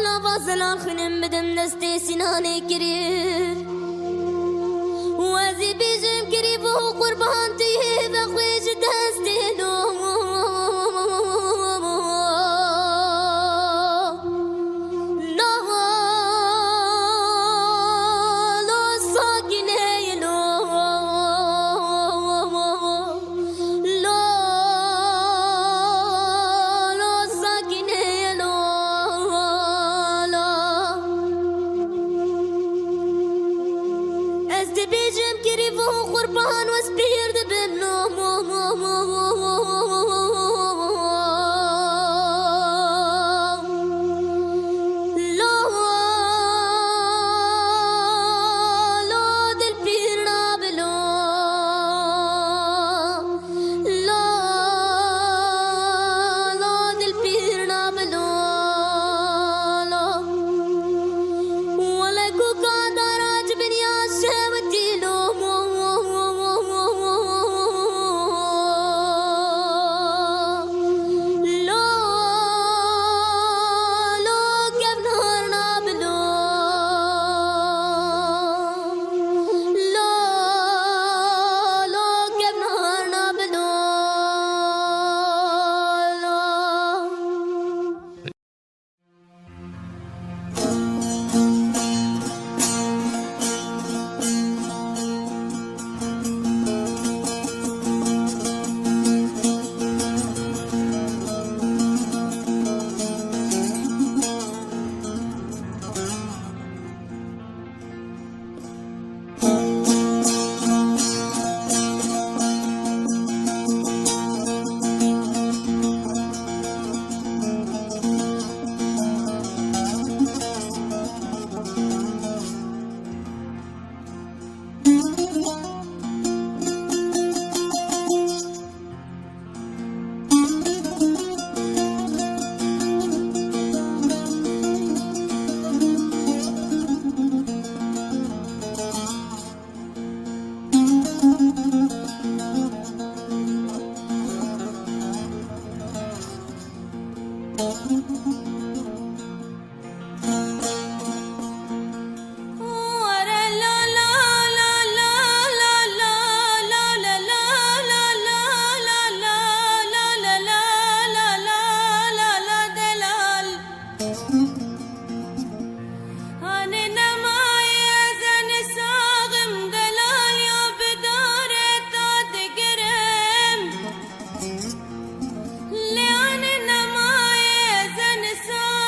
فاصل خنم بدم دستی سینانه کریر وزی بیجم کری بو قربان تیه و خویش دستی دو بيجم كريف وقربان وسبير دبنو Leon in the Maya and the sun.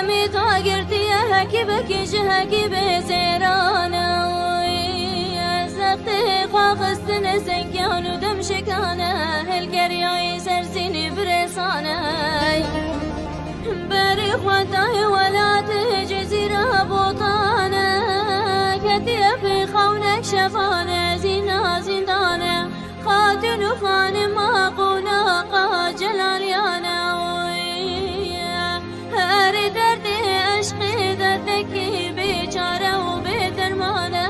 ممي طاقرتي هكي بكي جهكي بزيرانا زغتي خاخستنا سنكان ودم شكانا هالكريعي سرسيني برسانا بري خواتاي ولا جزيرة بوطانا كتير في خونك شفانا زينا زندانا خاتن وخان ما قونا قا جلاليانا هاري دردي عشقي دردكي بيجارة وبدرمانا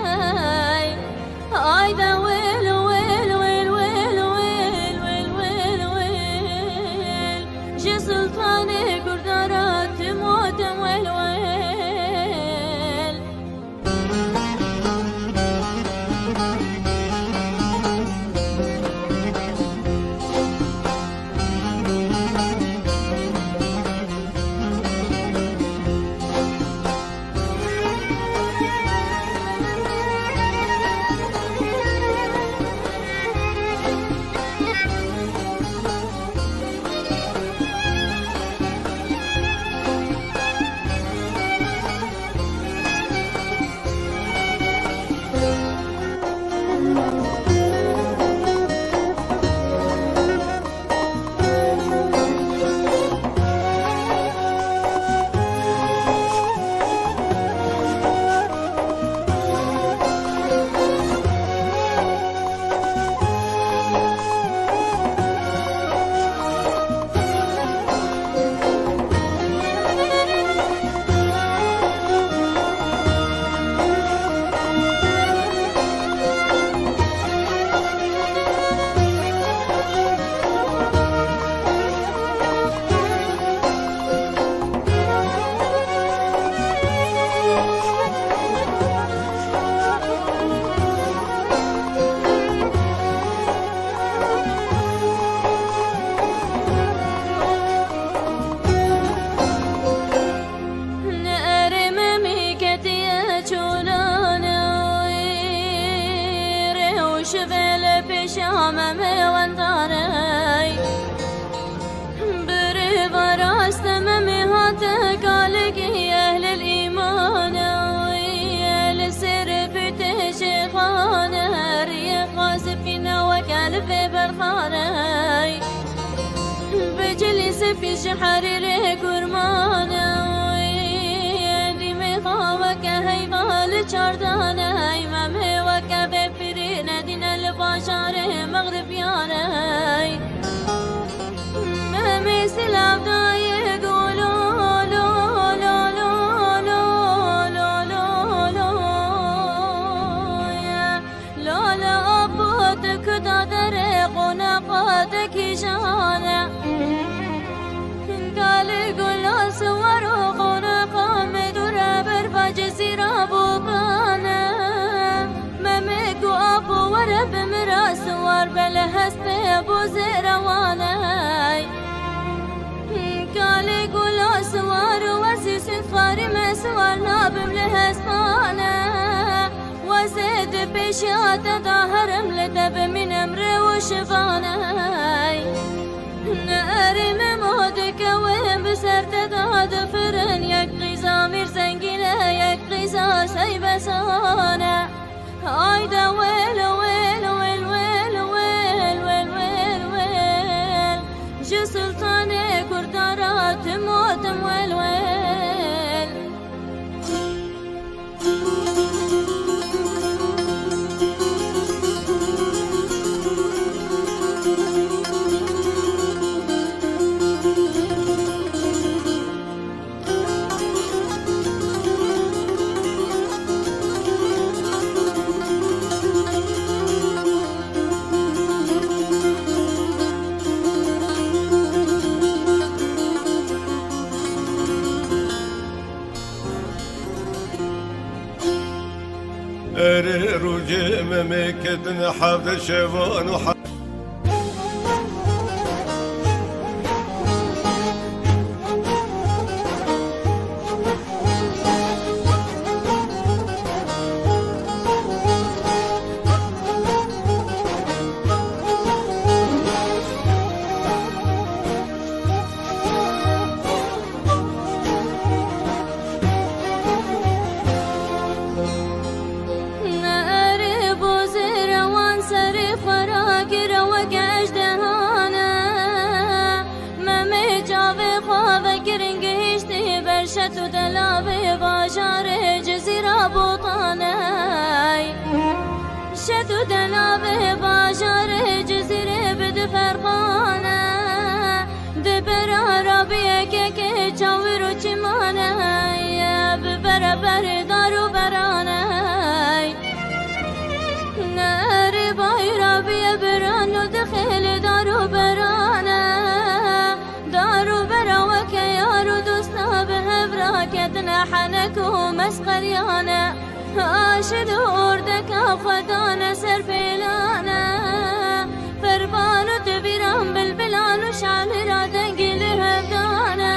عايدة ويل ويل ويل ويل ويل ويل ويل ويل جي سلطاني قردارات تموت ويل ويل شفل بشامة وانطاري بري براست ممي هاتك عليك يا أهل الإيمان لسر في تشيخانا ريق فينا وكالف برخاني بجلس في شحرير كرمانا دمي خاوك هي غال شردانا ممي وكبه فرينا دين البشر مغربيانا ممي سلام داي يقولوا لو لو لو لو لو لو لو يا لا لا أبوتك تدرق ونقاتك جانا قال قول صور وخنقا مدورة برفا جزيرة بوبانا ممك وأبو ورب مراس صور بلهست أبو زيروانا قال قول صور وسيس خاري مسوار نابم لهستانا وزيد بشيات ظاهرم لدب من أمر وشفانا ناري ممودك وين بسرت داد فرن يقضي زامير زنجينة يقضي ساسي بسانا عايدة ويل ويل ويل ويل ويل ويل ويل ويل جو سلطاني كردارات موتم ويل ويل رجع ممكن حافظ شفان شتو دلابي باشار جزيرة بوطاني شتو دلابي باشار جزيرة بدفرقانة دبرا ربي كيكي جاورو چمانه ببرا بر دارو برانه ناري باي ربي برانو دخل دارو برانه دارو برا وكيارو دوسنا بهبرا كدنا حنكو مسقريانه عاشد اوردك خدانا سر فيلانا فربانو تبيران بالبلانو شعل رادنق لهدانا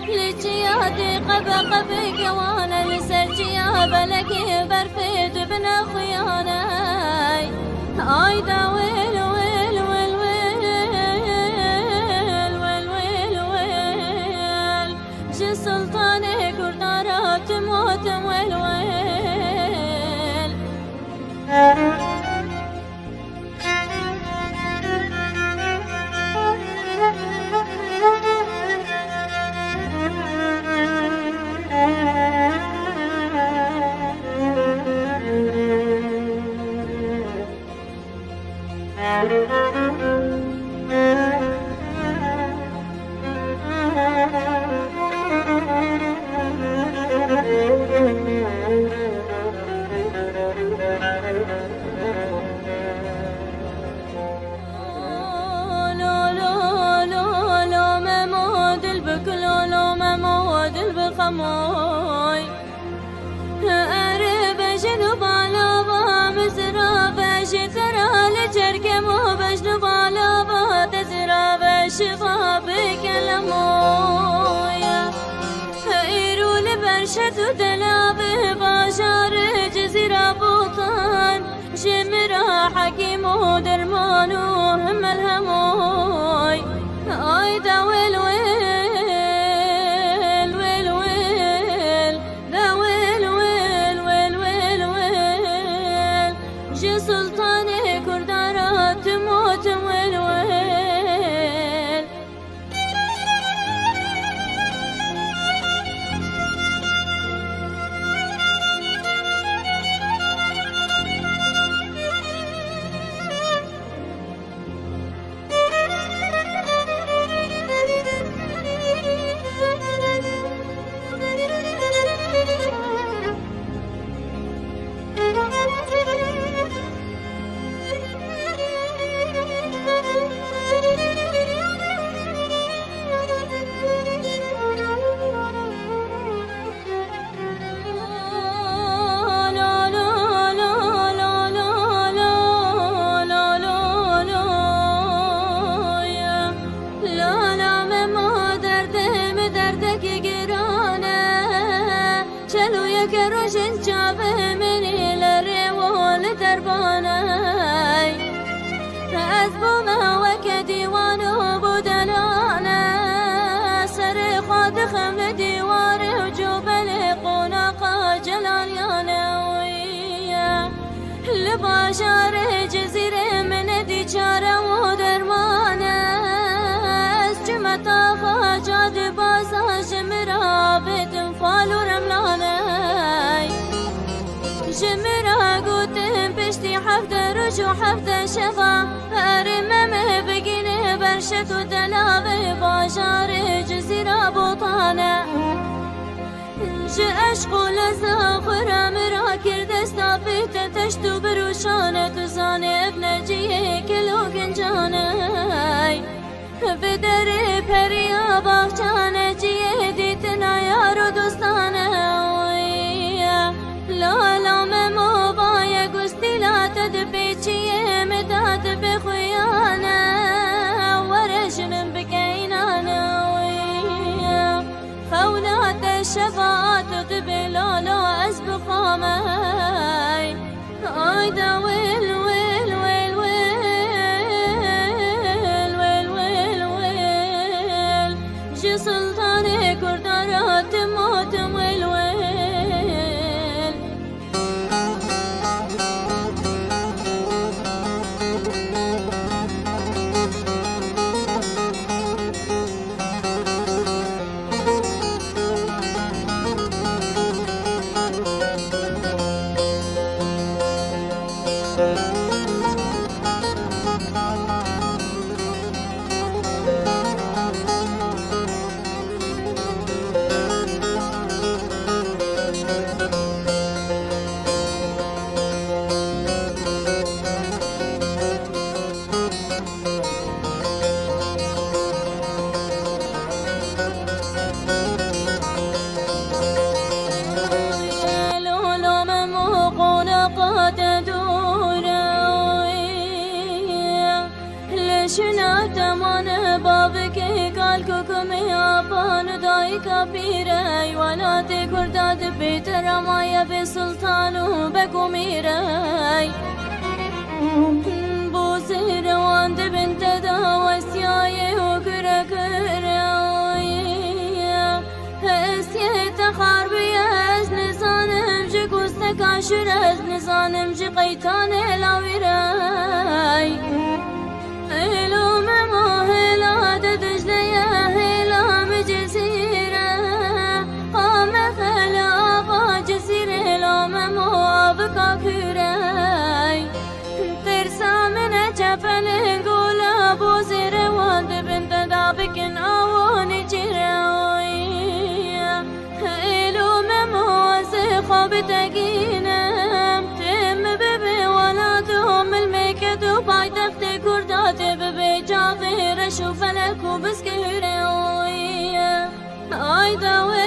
لجياتي قبا قبا قوانا لسرجيا بلكي برفيد بنا خيانا عايدا ويل ويل ويل ويل ويل ويل ويل جي سلطاني كردارا تموت ويل ويل خموي أرب جنوب على با مزرا باش ترى لجركم وبجنوب على با تزرا باش بابك لمويا إيرو لبرشت دلاب باشار جزيرة بوطان جمرا حكيم ودرمانو هم الهموي أيدا ويل ويل سلطاني كردارا تموت ويل ويل روشن جابه مني للريول درباناي أزبو ما وكديوانو بدلانا سر خاد خمل ديواري وجوبل قناقا جلاليانا ويا لباشار جزيرة من دي جارة ودرمانا اسجمتا خاجاد بازا جمرا بتنفال ورملانا جمرا قوتهم بشتي حفظة رجو حفظة شفا أرمم بقيني برشت ودلابي باشار جزيرة بوطانة عشق لزاخر مرا كردستا بيت تشتو بروشانة تزاني ابن جيه كلو گنجاني بدري پريا باخچانة جيه ديتنا يارو دوستانة لا لا ممو بايا قستي لا تدبيچيه مداد بخيانة ورش من بكينانا خولات الشفاعات تبلالا أسبق ماي عايدا ويل ويل ويل ويل ويل ويل ويل جي سلطاني كردارا تموت ويل ويل كبيري ولاتي كردات بيت رمايا بسلطان وبكميري بوسي رواند بنت داوسياي وكركري هسيت خاربي از نزانم جي قوستك عشر از نزانم جي قيتان لاويري هلو ممو هلا دجليا هلا مجزيرة قام خلا با جزيرة هلا ممو آبكا كوري ترسا من جبل قولا بوزير واند بنت دابكن آواني جيروي هلو ممو زخوب تقينم تم ببي ولادهم الميكد وباي دفتي كردات ببي جاغير شوف لك وبسكيري اي داوي